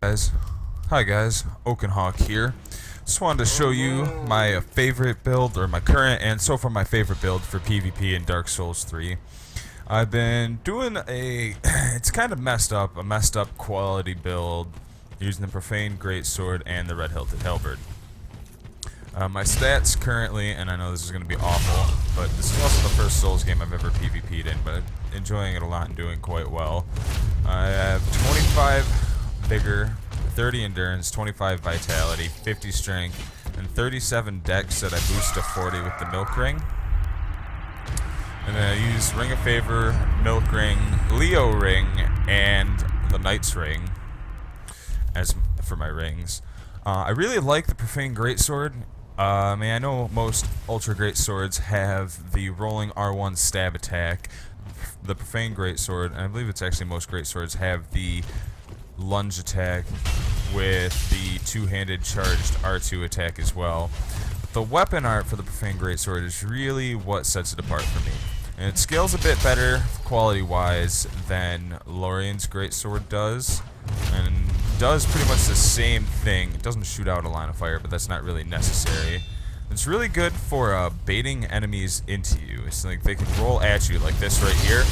Guys, hi guys, Oakenhawk here. Just wanted to show you my favorite build, or my current and so far my favorite build for PvP in Dark Souls 3. I've been doing it's kind of messed up, a messed up quality build using the Profaned Greatsword and the Red Hilted Halberd. My stats currently, and I know this is going to be awful, but this is also the first Souls game I've ever PvP'd in, but I'm enjoying it a lot and doing quite well. I have 25 vigor, 30 endurance, 25 vitality, 50 strength, and 37 dex that I boost to 40 with the milk ring. And then I use Ring of Favor, Milk Ring, Leo Ring, and the Knight's Ring as for my rings. I really like the Profaned Greatsword. I know most Ultra Great Swords have the rolling R1 stab attack. The Profaned Greatsword, and I believe it's actually most Great Swords, have the lunge attack with the two-handed charged R2 attack as well. But the weapon art for the Profaned Greatsword is really what sets it apart for me. And it scales a bit better quality-wise than Lorien's Greatsword does, and does pretty much the same thing. It doesn't shoot out a line of fire, but that's not really necessary. It's really good for baiting enemies into you. It's like they can roll at you like this right here,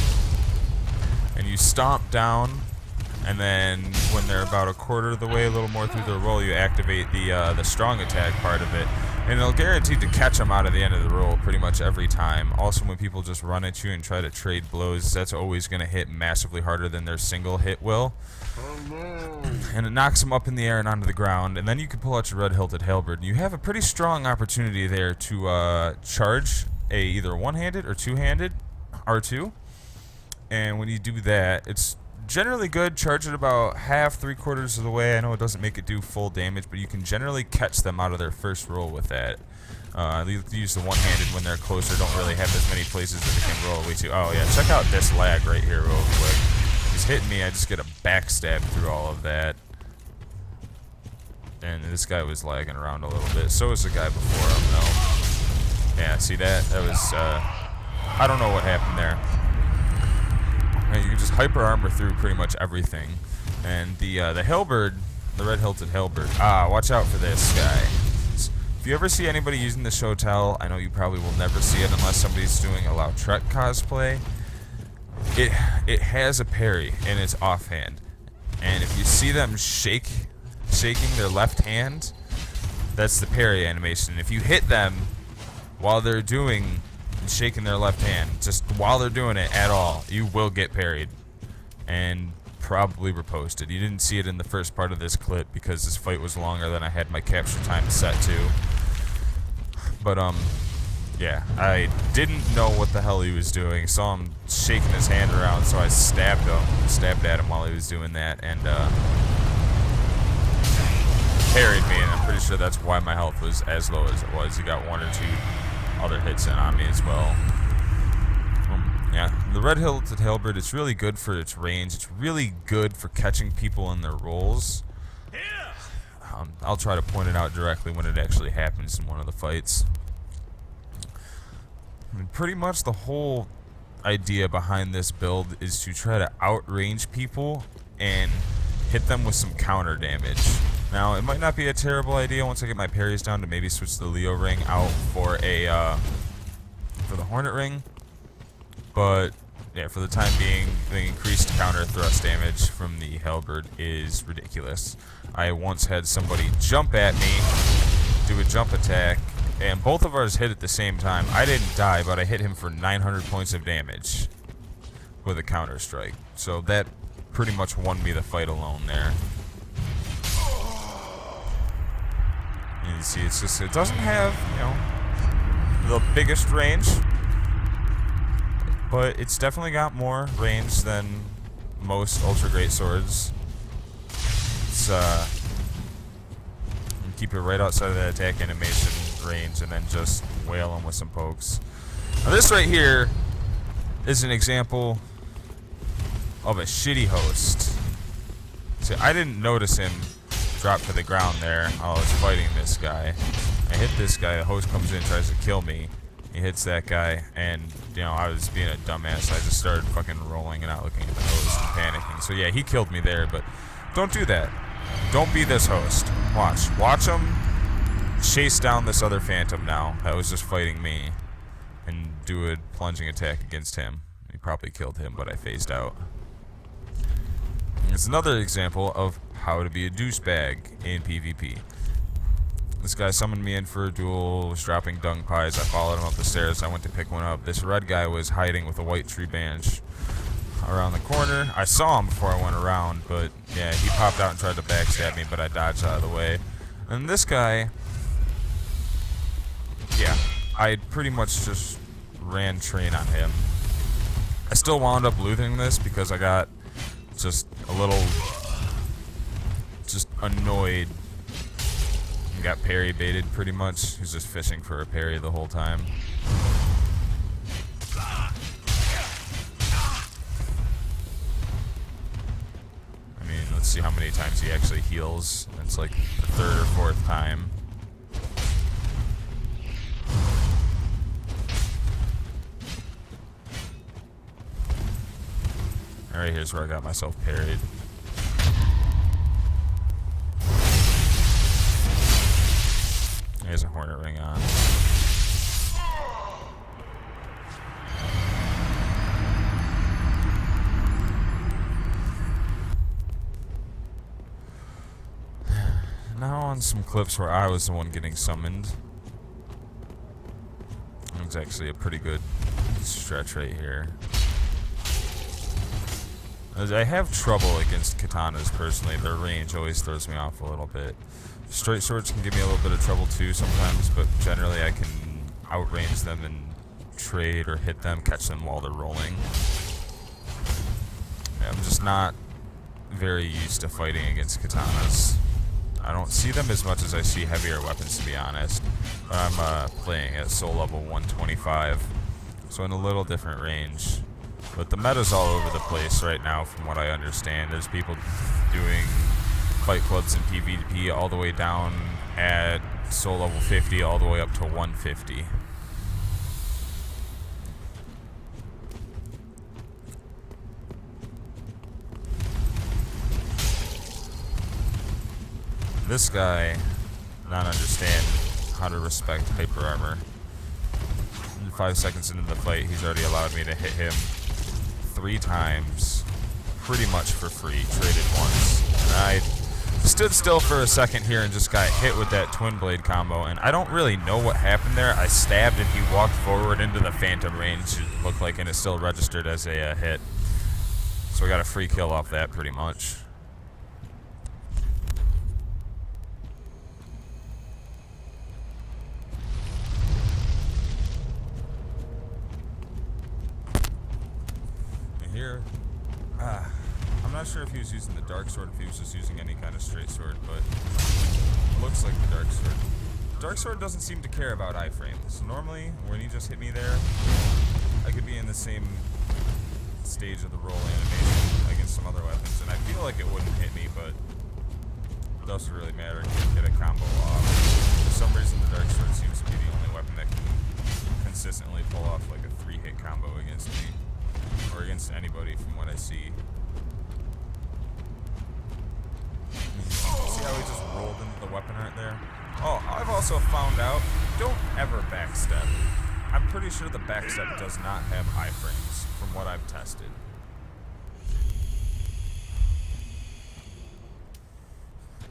and you stomp down, and then when they're about a quarter of the way, a little more through the roll, you activate the strong attack part of it, and it'll guarantee to catch them out of the end of the roll pretty much every time. Also, when people just run at you and try to trade blows, that's always going to hit massively harder than their single hit will. And it knocks them up in the air and onto the ground, and then you can pull out your Red Hilted Halberd. You have a pretty strong opportunity there to charge either one-handed or two-handed R2, and when you do that, it's generally good. Charge it about half, three-quarters of the way. I know it doesn't make it do full damage, but you can generally catch them out of their first roll with that. You use the one-handed when they're closer, don't really have as many places that they can roll away to. Oh yeah, check out this lag right here real quick. He's hitting me, I just get a backstab through all of that. And this guy was lagging around a little bit. So was the guy before him, though. Yeah, see that? That was, I don't know what happened there. You can just hyper armor through pretty much everything. And the halberd, the Red Hilted Halberd, watch out for this guy. If you ever see anybody using the Shotel, I know you probably will never see it unless somebody's doing a Lautrec cosplay. It has a parry in its offhand, and if you see them shaking their left hand, that's the parry animation. If you hit them while they're shaking their left hand, just while they're doing it at all, you will get parried and probably riposted. You didn't see it in the first part of this clip because this fight was longer than I had my capture time set to. But yeah, I didn't know what the hell he was doing. Saw him shaking his hand around, so I stabbed at him while he was doing that, and parried me, and I'm pretty sure that's why my health was as low as it was. He got one or two other hits in on me as well. Yeah, the Red Hilted Halberd, it's really good for its range. It's really good for catching people in their rolls. I'll try to point it out directly when it actually happens in one of the fights. And pretty much the whole idea behind this build is to try to outrange people and hit them with some counter damage. Now, it might not be a terrible idea once I get my parries down to maybe switch the Leo ring out for for the Hornet ring, but yeah, for the time being, the increased counter thrust damage from the halberd is ridiculous. I once had somebody jump at me, do a jump attack, and both of ours hit at the same time. I didn't die, but I hit him for 900 points of damage with a counter strike. So that pretty much won me the fight alone there. And you see, it's just, it doesn't have, the biggest range, but it's definitely got more range than most Ultra Great Swords. It's, keep it right outside of that attack animation range and then just wail them with some pokes. Now this right here is an example of a shitty host. See, I didn't notice him drop to the ground there while I was fighting this guy. I hit this guy, the host comes in, tries to kill me. He hits that guy, and I was being a dumbass. I just started fucking rolling and not looking at the host and panicking. So yeah, he killed me there, but don't do that. Don't be this host. Watch him chase down this other phantom now that was just fighting me and do a plunging attack against him. He probably killed him, but I phased out. It's another example of how to be a douchebag in PvP. This guy summoned me in for a duel, was dropping dung pies. I followed him up the stairs. I went to pick one up. This red guy was hiding with a white tree branch around the corner. I saw him before I went around, but yeah, he popped out and tried to backstab me, but I dodged out of the way. And this guy, yeah, I pretty much just ran train on him. I still wound up losing this because I got just a little annoyed and got parry baited pretty much. He's just fishing for a parry the whole time. I mean, let's see how many times he actually heals. It's like the third or fourth time. Alright, here's where I got myself parried. There's a hornet ring on. Now on some clips where I was the one getting summoned. It's actually a pretty good stretch right here. I have trouble against katanas personally. Their range always throws me off a little bit. Straight swords can give me a little bit of trouble too sometimes, but generally I can outrange them and trade or hit them, catch them while they're rolling. I'm just not very used to fighting against katanas. I don't see them as much as I see heavier weapons, to be honest. But I'm playing at soul level 125, so in a little different range. But the meta's all over the place right now from what I understand. There's people doing fight clubs in PvP all the way down at soul level 50 all the way up to 150. This guy not understand how to respect hyper armor. 5 seconds into the fight, he's already allowed me to hit him 3 times, pretty much for free. Traded once. And I stood still for a second here and just got hit with that twin blade combo, and I don't really know what happened there. I stabbed and he walked forward into the phantom range, it looked like, and it still registered as a hit. So I got a free kill off that pretty much. Here, I'm not sure if he was using the dark sword, if he was just using any kind of straight sword, but it looks like the dark sword. Dark sword doesn't seem to care about iframes. Normally, when he just hit me there, I could be in the same stage of the roll animation against some other weapons, and I feel like it wouldn't hit me, but it doesn't really matter. He can get a combo off. For some reason, the dark sword seems to be the only weapon that can consistently pull off like a 3-hit combo against me. Or against anybody from what I see. See how he just rolled into the weapon right there? Oh, I've also found out, don't ever backstep. I'm pretty sure the backstep does not have iframes, from what I've tested.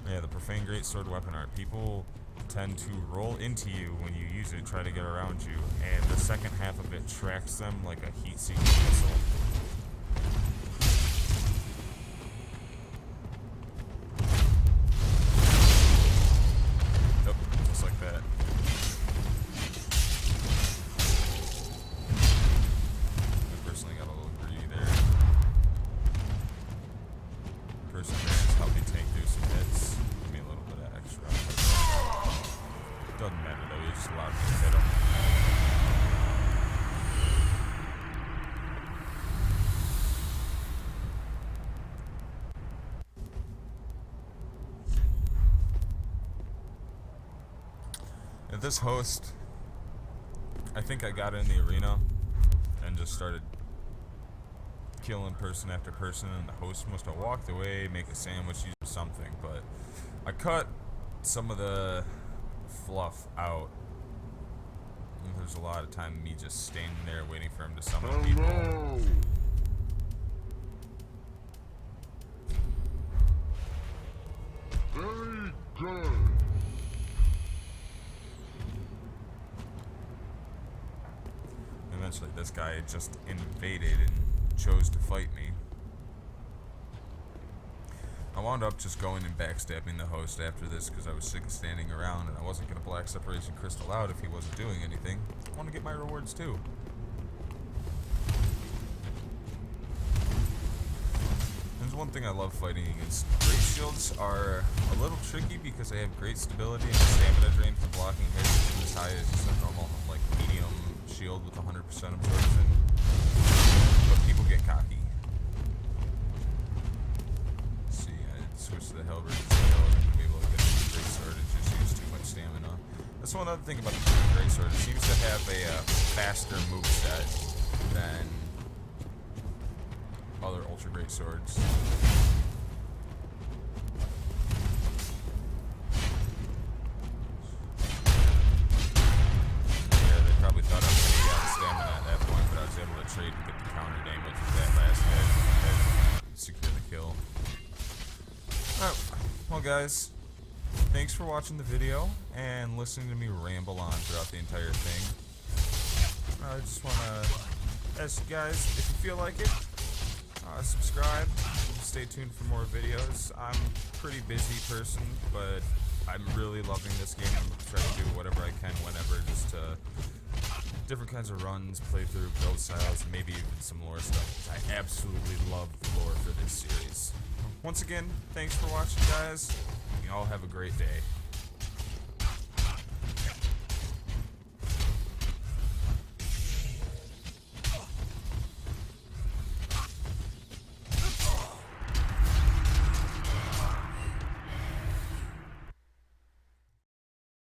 Yeah, the Profaned Greatsword weapon art. People tend to roll into you when you use it, try to get around you, and the second half of it tracks them like a heat-seeking missile. Nope, just like that. I personally got a little greedy there. Perseverance helped me tank through some hits. Give me a little bit of extra. Doesn't matter though, you just allowed me to hit him. At this host, I think I got in the arena and just started killing person after person, and the host must have walked away, make a sandwich, or something. But I cut some of the fluff out. And there's a lot of time me just standing there waiting for him to summon people. No. Very good. Eventually this guy just invaded and chose to fight me. I wound up just going and backstabbing the host after this because I was sick of standing around and I wasn't going to black separation crystal out if he wasn't doing anything. I want to get my rewards too. There's one thing I love fighting against. Great shields are a little tricky because they have great stability and stamina drain from blocking hits as high as just a normal, like, medium shield with 100% absorption. But people get cocky. Let's see, I switched to the Halberd to be able to get the Greatsword and just use too much stamina. That's one other thing about the Greatsword. It seems to have a faster moveset than other ultra great swords. Yeah, they probably thought I was going to be out of stamina at that point, but I was able to trade and get the counter damage with that last hit and secure the kill. Alright, well guys, thanks for watching the video and listening to me ramble on throughout the entire thing. I just want to ask you guys, if you feel like it, subscribe, stay tuned for more videos. I'm a pretty busy person, but I'm really loving this game. I'm trying to do whatever I can whenever, just to different kinds of runs, playthrough, build styles, and maybe even some lore stuff. I absolutely love the lore for this series. Once again, thanks for watching, guys. You all have a great day.